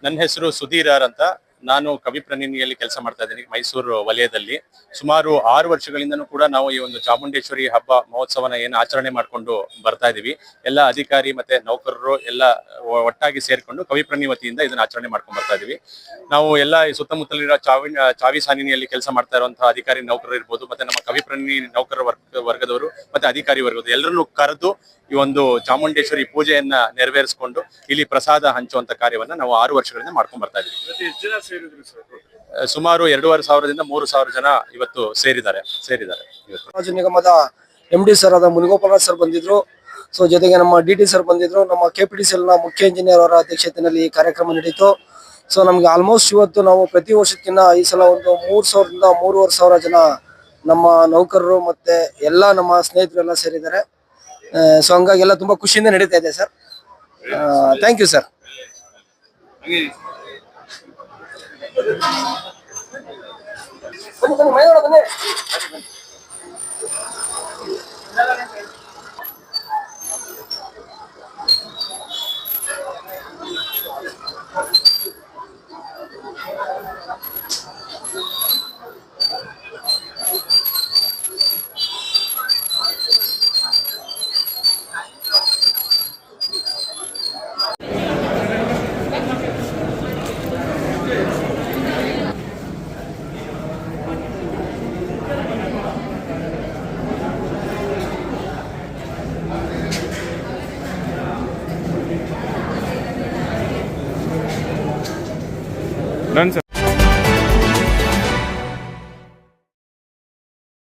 ನನ್ನ ಹೆಸರು ಸುಧೀರ್ ಆರ್ ಅಂತ. ನಾನು ಕವಿ ಪ್ರತಿನಿಧಿಯಲ್ಲಿ ಕೆಲಸ ಮಾಡ್ತಾ ಇದ್ದೀನಿ ಮೈಸೂರು ವಲಯದಲ್ಲಿ. ಸುಮಾರು 6 ವರ್ಷಗಳಿಂದನೂ ಕೂಡ ನಾವು ಈ ಒಂದು ಚಾಮುಂಡೇಶ್ವರಿ ಹಬ್ಬ ಮಹೋತ್ಸವನ ಏನು ಆಚರಣೆ ಮಾಡ್ಕೊಂಡು ಬರ್ತಾ ಇದೀವಿ. ಎಲ್ಲ ಅಧಿಕಾರಿ ಮತ್ತೆ ನೌಕರರು ಎಲ್ಲ ಒಟ್ಟಾಗಿ ಸೇರ್ಕೊಂಡು ಕವಿ ಪ್ರತಿನಿಧಿ ವತಿಯಿಂದ ಇದನ್ನ ಆಚರಣೆ ಮಾಡ್ಕೊಂಡು ಬರ್ತಾ ಇದೀವಿ. ನಾವು ಎಲ್ಲ ಈ ಸುತ್ತಮುತ್ತಲಿರೋ ಚಾವಿ ಸಾನಿನಿಯಲ್ಲಿ ಕೆಲಸ ಮಾಡ್ತಾ ಇರುವಂತಹ ಅಧಿಕಾರಿ ನೌಕರರು ಇರ್ಬೋದು, ಮತ್ತೆ ನಮ್ಮ ಕವಿ ಪ್ರತಿನಿಧಿ ನೌಕರ ವರ್ಗದವರು ಮತ್ತೆ ಅಧಿಕಾರಿ ವರ್ಗದವರು ಎಲ್ಲರನ್ನು ಕರೆದು ಈ ಒಂದು ಚಾಮುಂಡೇಶ್ವರಿ ಪೂಜೆಯನ್ನ ನೆರವೇರಿಸಿಕೊಂಡು ಇಲ್ಲಿ ಪ್ರಸಾದ ಹಂಚುವಂತ ಕಾರ್ಯವನ್ನ ನಾವು 6 ವರ್ಷಗಳಿಂದ ಮಾಡ್ಕೊಂಡು ಬರ್ತಾ ಇದೀವಿ. ಸುಮಾರು 2,500ದಿಂದ 3,000 ಜನ ಇವತ್ತು ಸೇರಿದ್ದಾರೆ. ರಾಜ್ಯ ನಿಗಮದ MD ಸರ್ ಆದ ಮುನಿಗೋಪಾಲ ಸರ್ ಬಂದಿದ್ರು. ಸೊ ಜೊತೆಗೆ ನಮ್ಮ DT ಸರ್ ಬಂದಿದ್ರು. ನಮ್ಮ KPTCL ನ ಮುಖ್ಯ ಇಂಜಿನಿಯರ್ ಅವರ ಅಧ್ಯಕ್ಷತೆಯಲ್ಲಿ ಕಾರ್ಯಕ್ರಮ ನಡೀತು. ಸೊ ನಮ್ಗೆ ಆಲ್ಮೋಸ್ಟ್ ಇವತ್ತು ನಾವು ಪ್ರತಿ ವರ್ಷಕ್ಕಿಂತ ಈ ಸಲ ಒಂದು 3,000ರಿಂದ 3,500 ಜನ ನಮ್ಮ ನೌಕರರು ಮತ್ತೆ ಎಲ್ಲ ನಮ್ಮ ಸ್ನೇಹಿತರೆಲ್ಲ ಸೇರಿದ್ದಾರೆ. ಸೊ ಹಂಗಾಗಿ ಎಲ್ಲ ತುಂಬಾ ಖುಷಿಯಿಂದ ನಡೀತಾ ಇದೆ sir. Thank you sir. Done, sir.